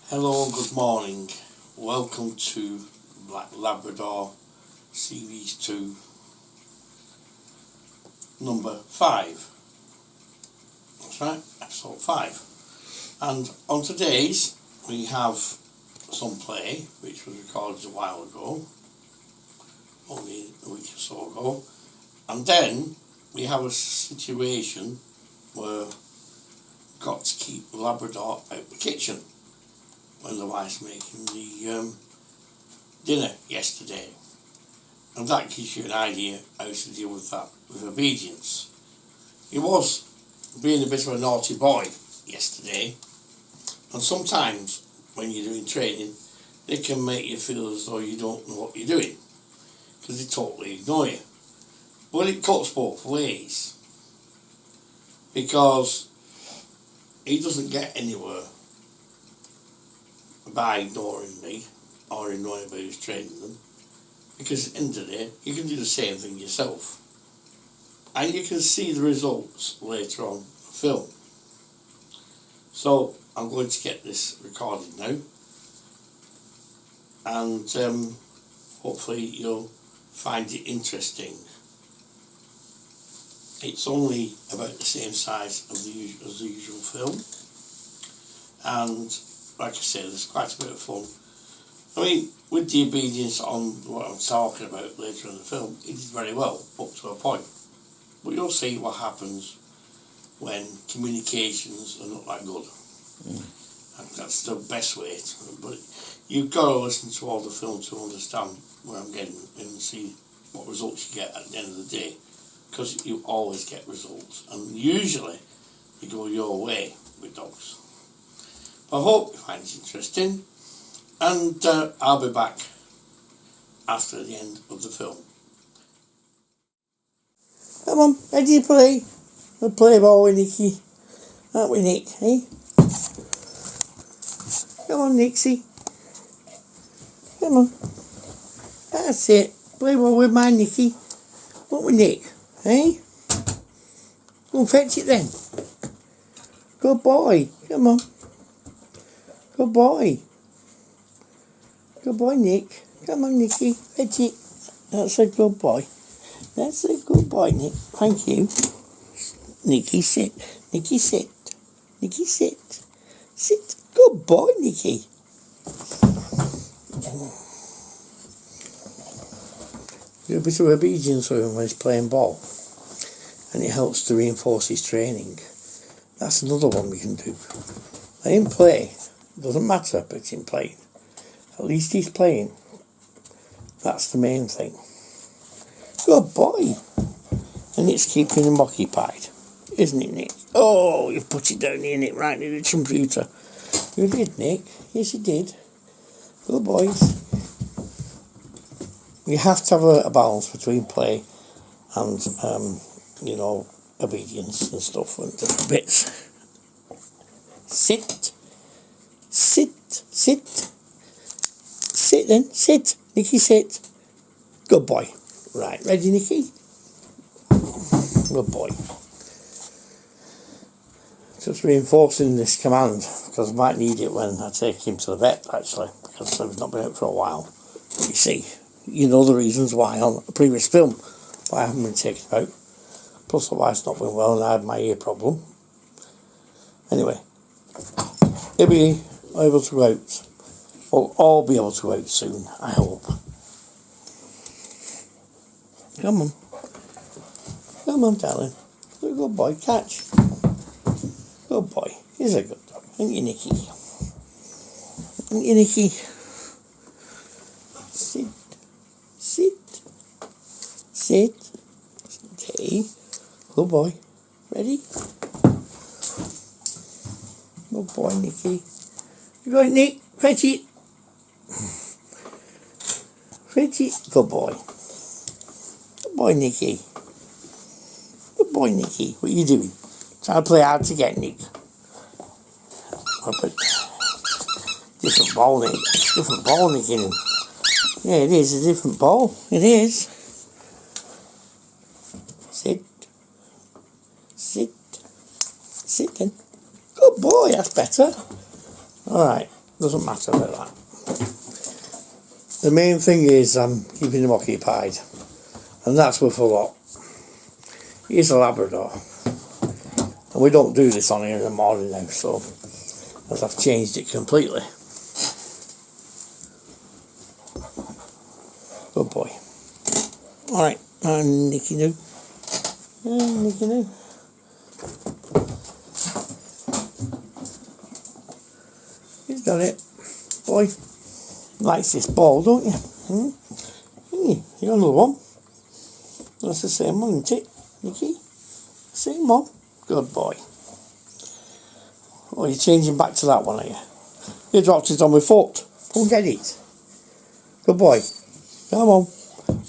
Hello and good morning. Welcome to Labrador Series 2, number 5. That's right, episode 5. And on today's, we have some play, which was recorded a while ago, only a week or so ago. And then we have a situation where we've got to keep Labrador out the kitchen when the wife's making the dinner yesterday. And that gives you an idea how to deal with that with obedience. He was being a bit of a naughty boy yesterday, and sometimes when you're doing training they can make you feel as though you don't know what you're doing because they totally ignore you. But it cuts both ways, because he doesn't get anywhere by ignoring me or ignoring anybody who's training them, because at the end of the day you can do the same thing yourself and you can see the results later on in the film. So I'm going to get this recorded now, and hopefully you'll find it interesting. It's only about the same size as the usual film, and like I say, there's quite a bit of fun. I mean, with the obedience on what I'm talking about later in the film, he did very well up to a point. But you'll see what happens when communications are not that good. And that's the best way to, but you've got to listen to all the film to understand where I'm getting and see what results you get at the end of the day, because you always get results, and usually they go your way with dogs. I hope you find it interesting, and I'll be back after the end of the film. Come on, ready to play? We'll play ball with Nikki. Aren't we, Nick, eh? Come on, Nixie. Come on. That's it. Play ball with my Nikki. What with Nick, eh? Go and fetch it then. Good boy. Come on. Good boy. Good boy, Nick. Come on, Nicky. Fetch it. That's a good boy. That's a good boy, Nick. Thank you. Nicky, sit. Nicky, sit. Nicky, sit. Sit. Good boy, Nicky. Do a bit of obedience with him when he's playing ball, and it helps to reinforce his training. That's another one we can do. Let him play. Doesn't matter, but it's him playing. At least he's playing. That's the main thing. Good boy. And it's keeping him occupied, isn't it, Nick? Oh, you put it down here, Nick, right near the computer. You did, Nick. Yes, you did. Good boys. You have to have a balance between play and, obedience and stuff and different bits. Sit. Sit. Sit. Sit then. Sit. Nicky, sit. Good boy. Right. Ready, Nicky? Good boy. Just reinforcing this command, because I might need it when I take him to the vet, actually, because I've not been out for a while. You see, you know the reasons why on a previous film, why I haven't been taken out. Plus the wife's not been well and I had my ear problem. Anyway, he'll be able to go out. We'll all be able to go out soon, I hope. Come on. Come on, darling. You're a good boy. Catch. Good boy. He's a good dog. Ain't you, Nicky? Ain't you, Nicky? Sit. Sit. Sit. Stay. Good boy. Ready? Good boy, Nicky. You got it, Nick? Fetch it. Fetch it. Good boy. Good boy, Nicky. Good boy, Nicky. What are you doing? Trying to play hard to get, Nick. I put different ball, Nick. Different ball, Nick, in him. Yeah, it is a different ball. It is. Sit. Sit. Sit then. Good boy, that's better. Alright, Doesn't matter about that. The main thing is I'm keeping him occupied, and that's worth a lot. He's a Labrador, and we don't do this on here in the morning now, so as I've changed it completely. Good boy. Alright, and Nikki now. And Nikki now. He's got it. Boy, likes this ball, don't you? You got another one. That's the same one, isn't it, Nikki? Same one. Good boy. Oh, you're changing back to that one, are you? You dropped it on my foot. Go and get it. Good boy. Come on.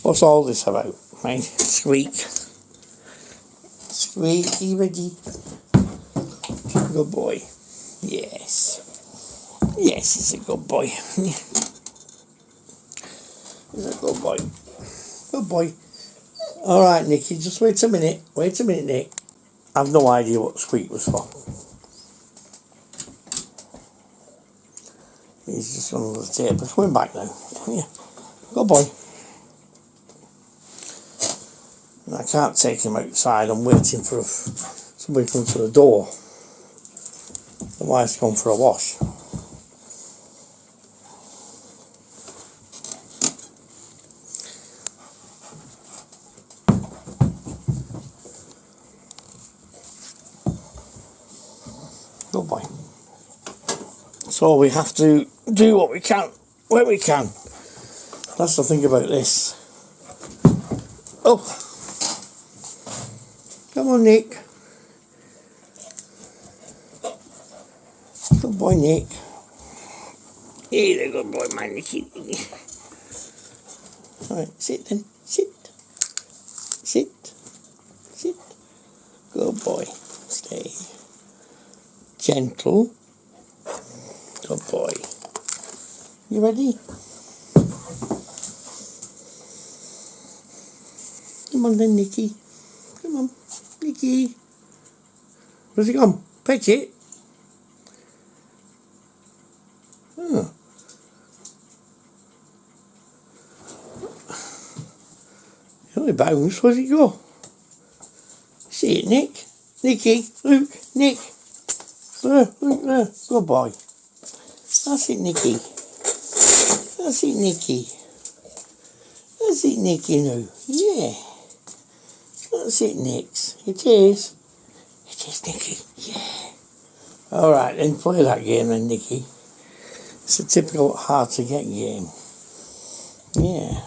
What's all this about? Right? Squeak. Squeak, you ready? Good boy. Yes. Yes, he's a good boy. He's a good boy. Good boy. Alright, Nikki, just wait a minute. Wait a minute, Nick. I've no idea what Squeak was for. He's just under the table. Coming back now. Yeah. Good boy. And I can't take him outside. I'm waiting for somebody to come to the door. The wife's gone for a wash. Good boy. So we have to do what we can, where we can. That's the thing about this. Oh! Come on, Nick. Good boy, Nick. He's a good boy, man, Nicky. Alright, sit then. Sit. Sit. Sit. Good boy. Stay. Gentle. Good boy. You ready? Come on then, Nikki. Come on, Nikki. Where's he gone? Pet it. Oh. He only bounced. Where'd he go? See it, Nick? Nikki, look, Nick. There, look there. Good boy. That's it, Nikki. That's it, Nikki. That's it, Nikki now. Yeah. That's it, Nix. It is. It is, Nikki. Yeah. Alright, then play that game then, Nikki. It's a typical hard to get game. Yeah.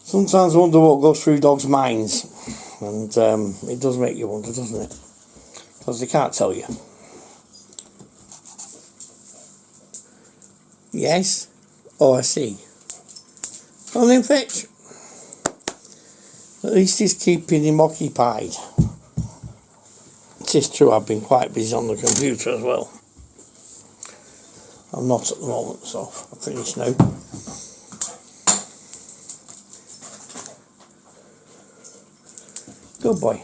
Sometimes I wonder what goes through dogs' minds. And it does make you wonder, doesn't it? Because they can't tell you. Yes? Oh, I see. Well then, fetch. At least he's keeping him occupied. It is true, I've been quite busy on the computer as well. I'm not at the moment, so I'm finished now. Good boy.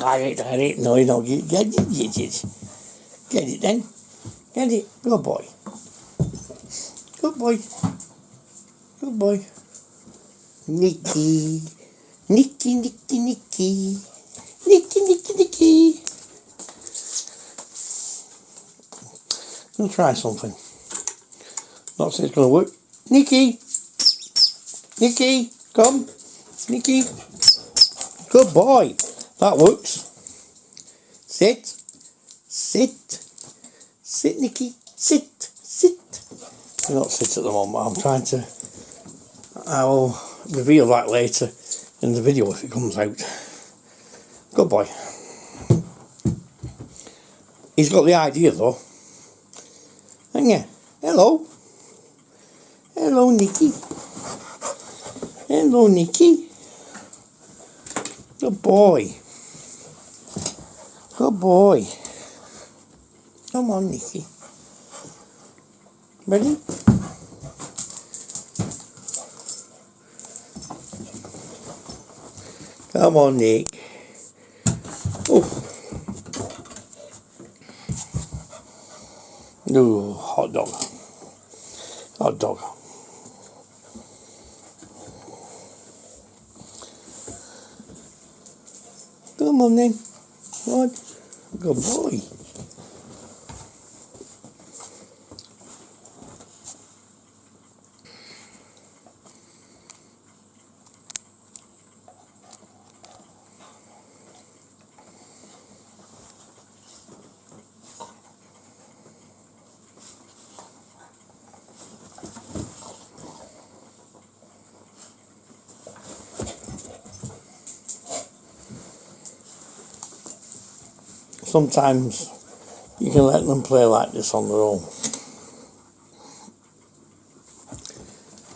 Alright, no, you don't get it. Get it then. Get it. Good boy. Good boy. Good boy. Nikki. Nikki, Nikki, Nikki. Nikki, Nikki, Nikki. I'll try something. Not saying it's going to work. Nikki. Nikki, come. Nikki. Good boy. That works. Sit. Sit. Sit, Nikki. Sit. Sit. You're not sit at the moment. I'm trying to... I'll reveal that later in the video if it comes out. Good boy. He's got the idea though. Haven't you? Hello. Hello, Nikki. Hello, Nikki. Good boy. Good boy. Come on, Nikki. Ready? Come on, Nick. Oh. Ooh, hot dog. Hot dog. Come on then. What? Good boy. Sometimes you can let them play like this on their own.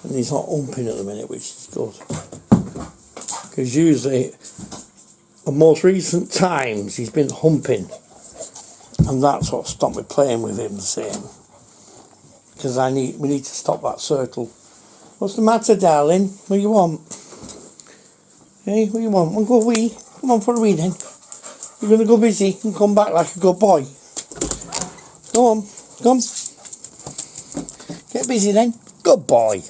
And he's not humping at the minute, which is good. Because usually, in most recent times, he's been humping. And that's what stopped me playing with him the same. Because we need to stop that circle. What's the matter, darling? What do you want? Hey, what do you want? Want to go wee? Come on for a wee then. You're going to go busy and come back like a good boy. Go on, come. Get busy then. Good boy.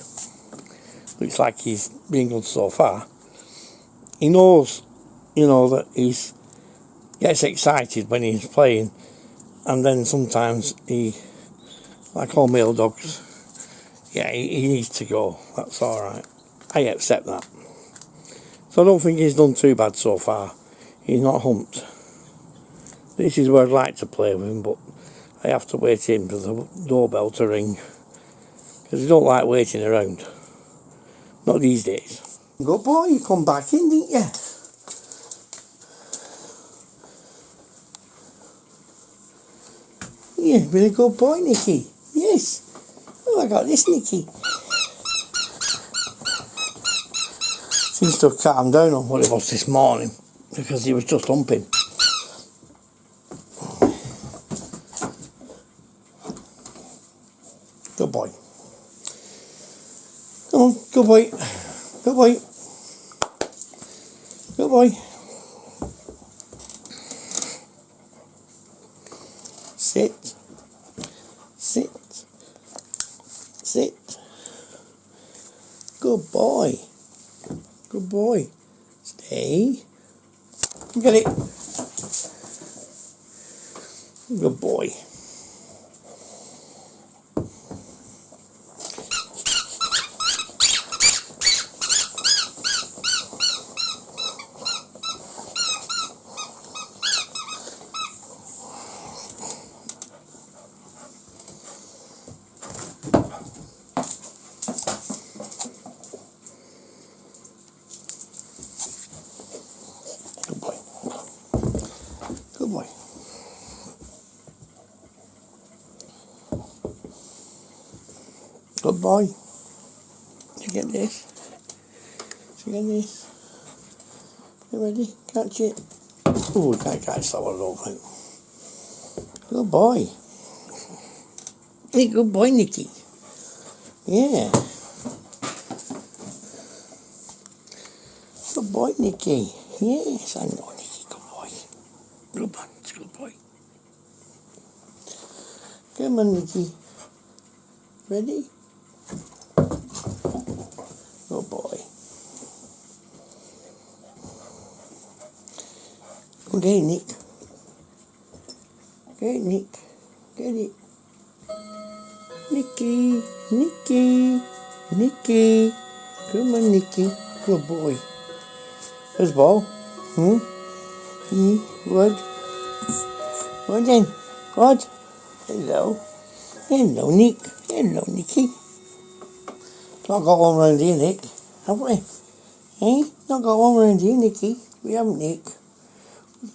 Looks like he's been good so far. He knows, you know, that he's gets excited when he's playing, and then sometimes he, like all male dogs, yeah, he needs to go. That's all right. I accept that. So I don't think he's done too bad so far. He's not humped. This is where I'd like to play with him, but I have to wait in for the doorbell to ring. Because I don't like waiting around. Not these days. Good boy, you come back in, didn't you? Yeah, really good boy, Nikki. Yes. Oh, I got this, Nikki. Seems to have calmed down on what it was this morning, because he was just humping. Good boy. Come on, good boy. Good boy. Good boy. Sit. Sit. Sit. Good boy. Good boy. Stay. Get it. Good boy. Good boy. Good boy. Good boy. Did you get this? Did you get this? You ready? Catch it. Oh, we can't catch that one, I don't think. Good boy. Hey, good boy, Nikki. Yeah. Good boy, Nikki. Yes, I know, Nikki. Good boy. Good boy. It's a good boy. Come on, Nikki. Ready? Good boy. Okay, Nick. Okay, Nick. Get it. Nikki. Nikki. Nikki. Come on, Nikki. Good boy. Where's the ball? What? What then? What? Hello. Hello, Nick. Hello, Nikki. Not got one round here, Nick. Have we? Eh? Not got one round here, Nikki. We haven't, Nick.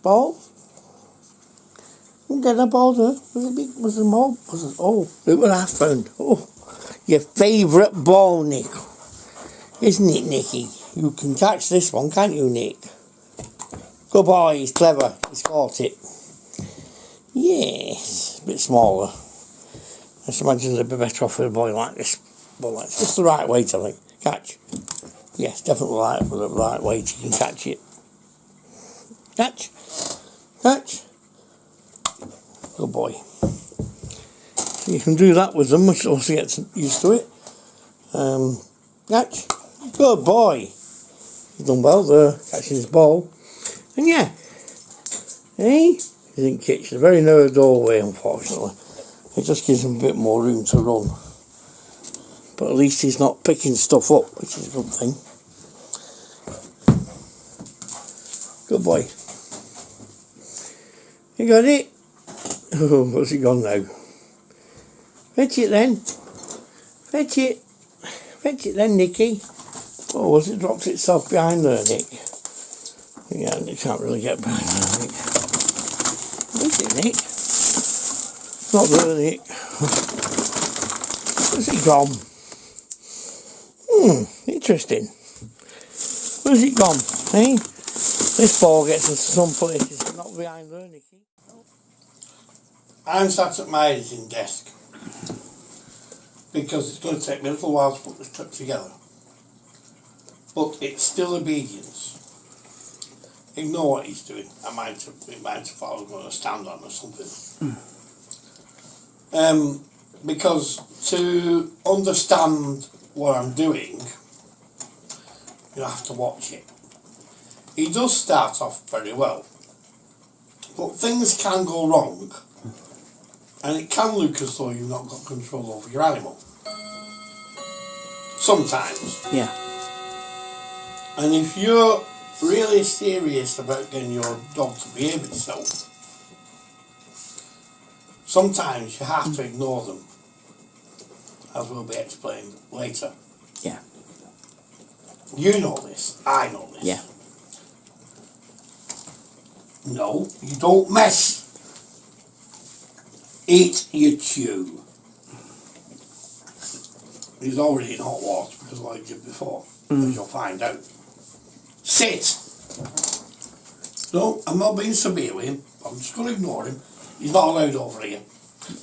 Ball? You get the ball there. Was it ball? Oh, it was half pound. Oh, your favourite ball, Nick. Isn't it, Nicky? You can catch this one, can't you, Nick? Good boy, he's clever. He's caught it. Yes, a bit smaller. I just imagine it'd be better off with a boy like this. But that's just the right weight, I think. Catch. Yes, definitely the right weight. You can catch it. Catch. Catch. Good boy. you can do that with them, which also gets used to it. Catch. Good boy. He's done well there, catching his ball. And yeah, hey, he's in kitchen. A very narrow doorway, unfortunately. It just gives him a bit more room to run. But at least he's not picking stuff up, which is a good thing. Good boy. You got it? Oh, what's it gone now? Fetch it then. Fetch it. Fetch it then, Nikki. Oh, has it dropped itself behind there, Nick? Yeah, you can't really get behind there, Nick. Where's it, Nick? It's not there, Nick. Where's it gone? Interesting. Where's it gone, eh? This ball gets us to some places, but not behind there, Nikki. I'm sat at my editing desk because it's going to take me a little while to put this clip together. But it's still obedience. Ignore what he's doing. It might have thought I was going to stand on or something. Because to understand what I'm doing, you have to watch it. He does start off very well, but things can go wrong, and it can look as though you've not got control over your animal. Sometimes. Yeah. And if you're really serious about getting your dog to behave itself, sometimes you have to ignore them, as will be explained later. Yeah. You know this, I know this. Yeah. No, you don't mess. Eat your chew. He's already in hot water because of what I did before, as you'll find out. Sit! No, I'm not being severe with him. I'm just going to ignore him. He's not allowed over here.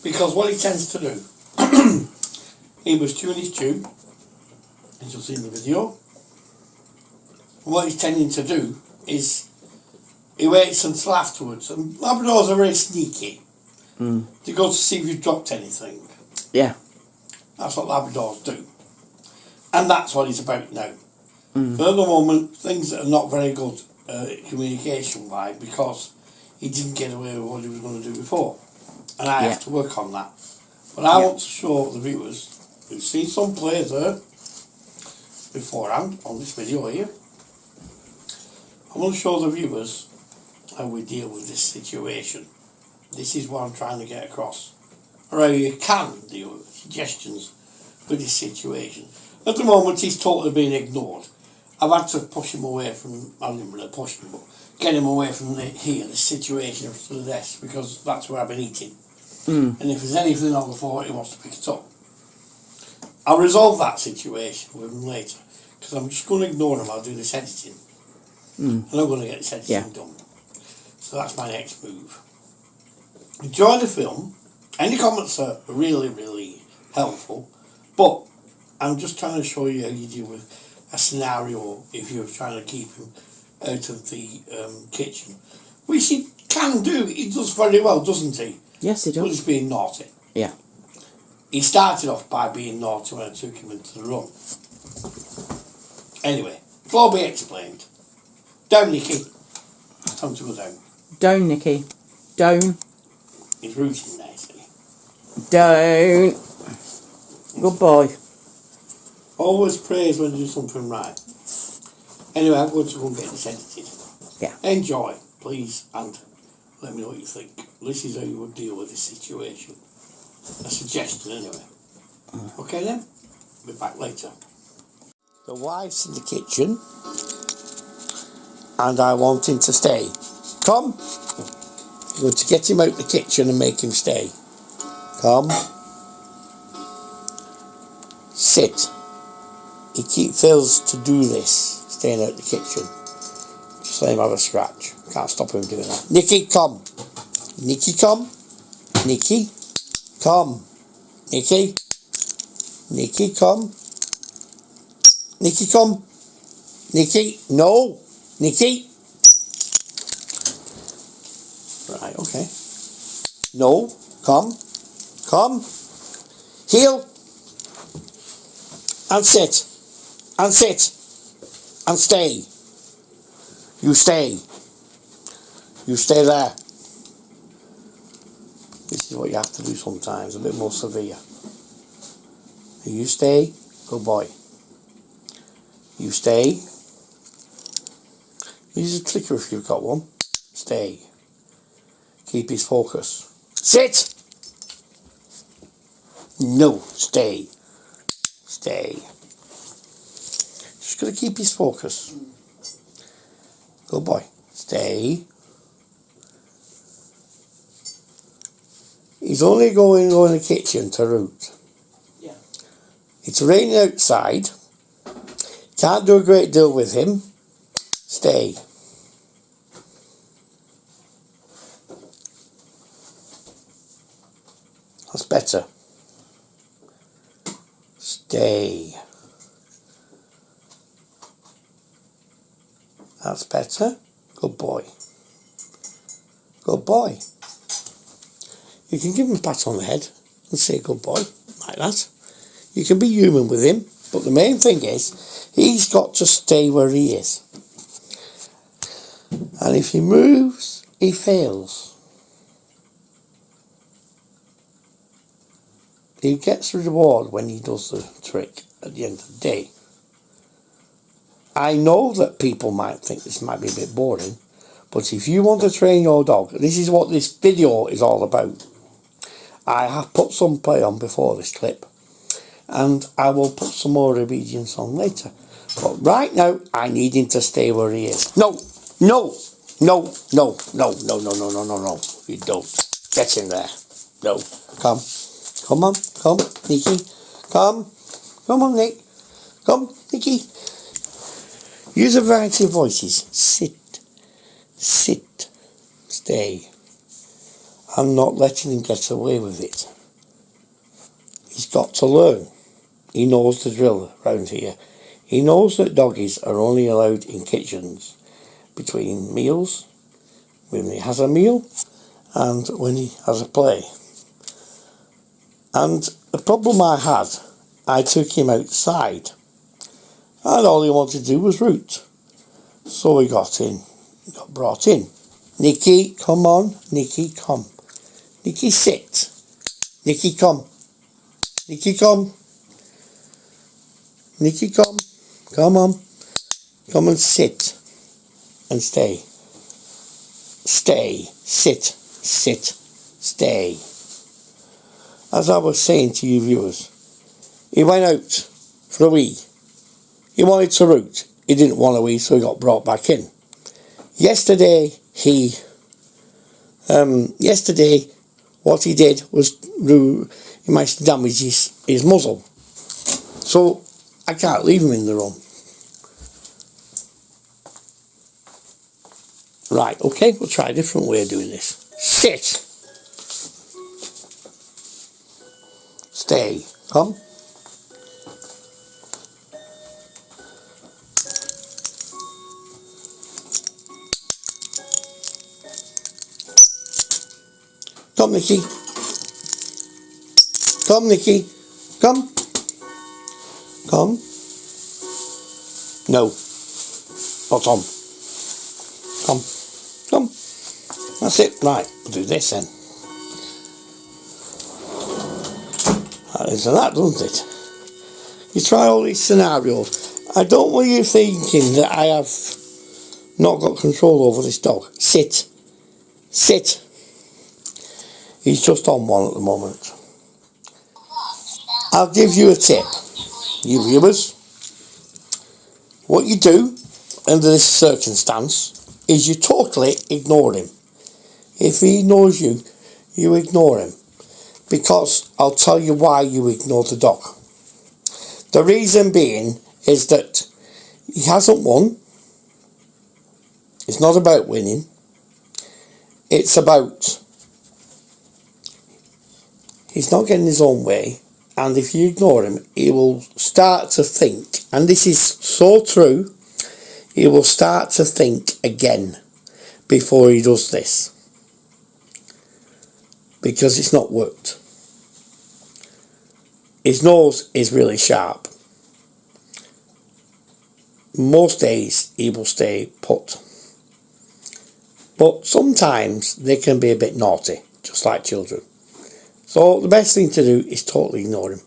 Because what he tends to do, he was chewing his chew, as you'll see in the video. And what he's tending to do is he waits until afterwards, and Labradors are very sneaky. To go to see if you've dropped anything. Yeah. That's what Labradors do. And that's what he's about now. But at the moment, things that are not very good communication-wise, because he didn't get away with what he was going to do before. And I have to work on that. But I want to show the viewers who've seen some play there beforehand on this video here. I want to show the viewers how we deal with this situation. This is what I'm trying to get across. Or how you can deal with suggestions with this situation. At the moment, he's totally being ignored. I've had to push him away from, I didn't really push him, but get him away from this situation to the desk, because that's where I've been eating. And if there's anything on the floor, he wants to pick it up. I'll resolve that situation with him later, because I'm just going to ignore him. I'll do this editing. And I'm going to get this editing done. So that's my next move. Enjoy the film. Any comments are really, really helpful, but I'm just trying to show you how you deal with a scenario if you're trying to keep him out of the kitchen, which he can do. He does very well, doesn't he? Yes, he does. But he's being naughty. Yeah. He started off by being naughty when I took him into the room. Anyway, it'll all be explained. Down, Nikki. Time to go down. Down, Nikki. Down. He's rooting nicely. Down. Good boy. Always praise when you do something right. Anyway, I'm going to go and get this edited. Yeah. Enjoy, please, and let me know what you think. This is how you would deal with this situation. A suggestion, anyway. Okay then? Be back later. The wife's in the kitchen, and I want him to stay. Come. I'm going to get him out the kitchen and make him stay. Come. Sit. He fails to do this, staying out the kitchen. Just let him have a scratch. Can't stop him doing that. Nikki, come. Nikki, come. Nikki, come. Nikki. Nikki, come. Nikki, come. Nikki, no. Nikki. Right, okay. No, come. Come. Heel. And sit. And sit. And stay. You stay. You stay there. This is what you have to do sometimes, a bit more severe. You stay, good boy. You stay. Use a clicker if you've got one. Stay. Keep his focus. Sit! No, stay. Stay. Just got to keep his focus. Good boy. Stay. He's only going in the kitchen to root. Yeah. It's raining outside. Can't do a great deal with him. Stay. That's better. Stay. That's better. Good boy. Good boy. You can give him a pat on the head and say good boy, like that. You can be human with him, but the main thing is, he's got to stay where he is. And if he moves, he fails. He gets the reward when he does the trick at the end of the day. I know that people might think this might be a bit boring, but if you want to train your dog, this is what this video is all about. I have put some play on before this clip, and I will put some more obedience on later. But right now, I need him to stay where he is. No, no, no, no, no, no, no, no, no, no, no. You don't. Get in there. No. Come. Come on. Come, Nikki. Come. Come on, Nick. Come, Nikki. Use a variety of voices. Sit. Sit. Stay. I'm not letting him get away with it. He's got to learn. He knows the drill around here. He knows that doggies are only allowed in kitchens between meals, when he has a meal, and when he has a play. And the problem I had, I took him outside, and all he wanted to do was root. So he got brought in. Nikki, come on. Nikki, come. Nikki, sit. Nikki, come. Nikki, come. Nikki, come. Come on. Come and sit. And stay. Stay. Sit. Sit. Stay. As I was saying to you viewers, he went out for a wee. He wanted to root. He didn't want a wee, so he got brought back in. Yesterday, what he did was he managed to damage his muzzle. So I can't leave him in the room. Right, okay, we'll try a different way of doing this. Sit. Stay. Come. Come, Nikki. Come, Nikki. Come. Come. No. Not on. Come. Come. That's it. Right. We'll do this then. That is that, doesn't it? You try all these scenarios. I don't want you thinking that I have not got control over this dog. Sit. Sit. He's just on one at the moment. I'll give you a tip, you viewers. What you do under this circumstance is you totally ignore him. If he ignores you, you ignore him. Because I'll tell you why you ignore the dog. The reason being is that he hasn't won. It's not about winning. It's about he's not getting his own way, and if you ignore him, he will start to think, and this is so true, he will start to think again before he does this, because it's not worked. His nose is really sharp. Most days he will stay put. But sometimes they can be a bit naughty, just like children. So the best thing to do is totally ignore him.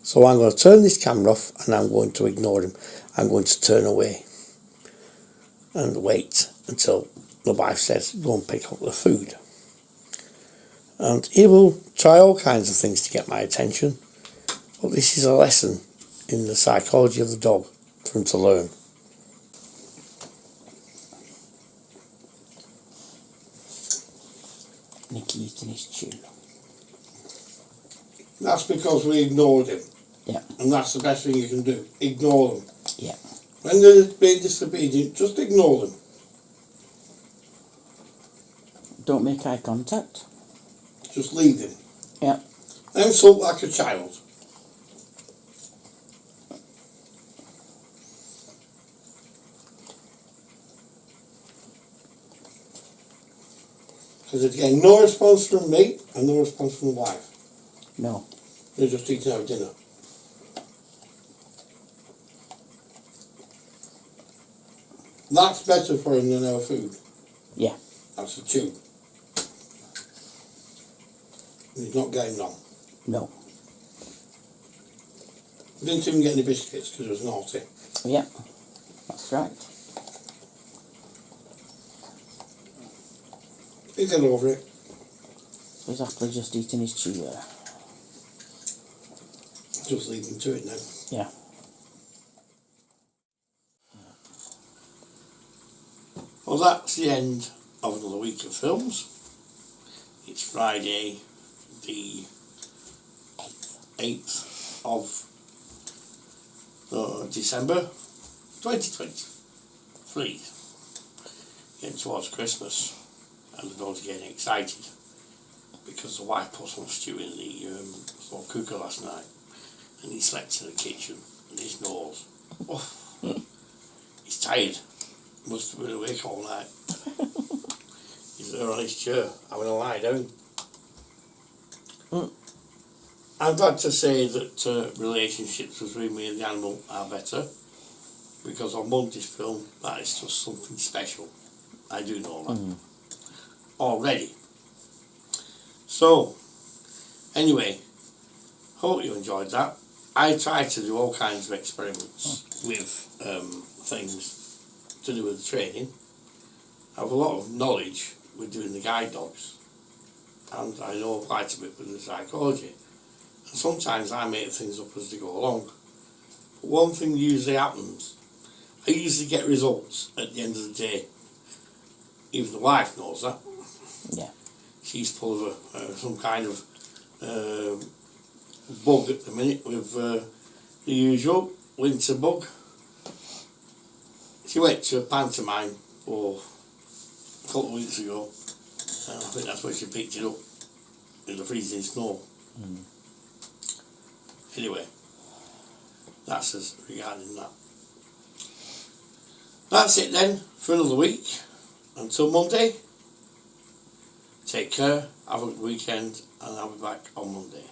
So I'm going to turn this camera off and I'm going to ignore him. I'm going to turn away and wait until the wife says, go and pick up the food. And he will try all kinds of things to get my attention. But this is a lesson in the psychology of the dog for him to learn. Nikki eating his chew. That's because we ignored him. Yeah. And that's the best thing you can do. Ignore them. Yeah. When they're being disobedient, just ignore them. Don't make eye contact. Just leave them. Yeah. Insult like a child. Because again, no response from me and no response from the wife. No. They're just eating our dinner. That's better for him than our food. Yeah. That's a chew. He's not getting none. No. He didn't even get any biscuits because he was naughty. Yeah. That's right. He'll get over it. He's happily just eating his chew there. Just leave him to it now. Yeah. Well, that's the end of another week of films. It's Friday the 8th of December 2023. Getting towards Christmas and the dog's getting excited because the wife put some stew in the slow cooker last night and he slept in the kitchen and his nose. Oh, he's tired. Must have been awake all night. He's there on his chair, having a lie down. I'm glad to say that relationships between me and the animal are better, because on Monday's film, that is just something special. I do know that. Already. So, anyway, hope you enjoyed that. I try to do all kinds of experiments with things to do with training. I have a lot of knowledge with doing the guide dogs, and I know quite a bit with the psychology. And sometimes I make things up as they go along. But one thing usually happens. I usually get results at the end of the day. Even the wife knows that. Yeah. She's full of some kind of bug at the minute with the usual winter bug. She went to a pantomime a couple of weeks ago, and I think that's where she picked it up, in the freezing snow. Anyway, that's us regarding that. That's it then for another week. Until Monday, take care, have a good weekend, and I'll be back on Monday.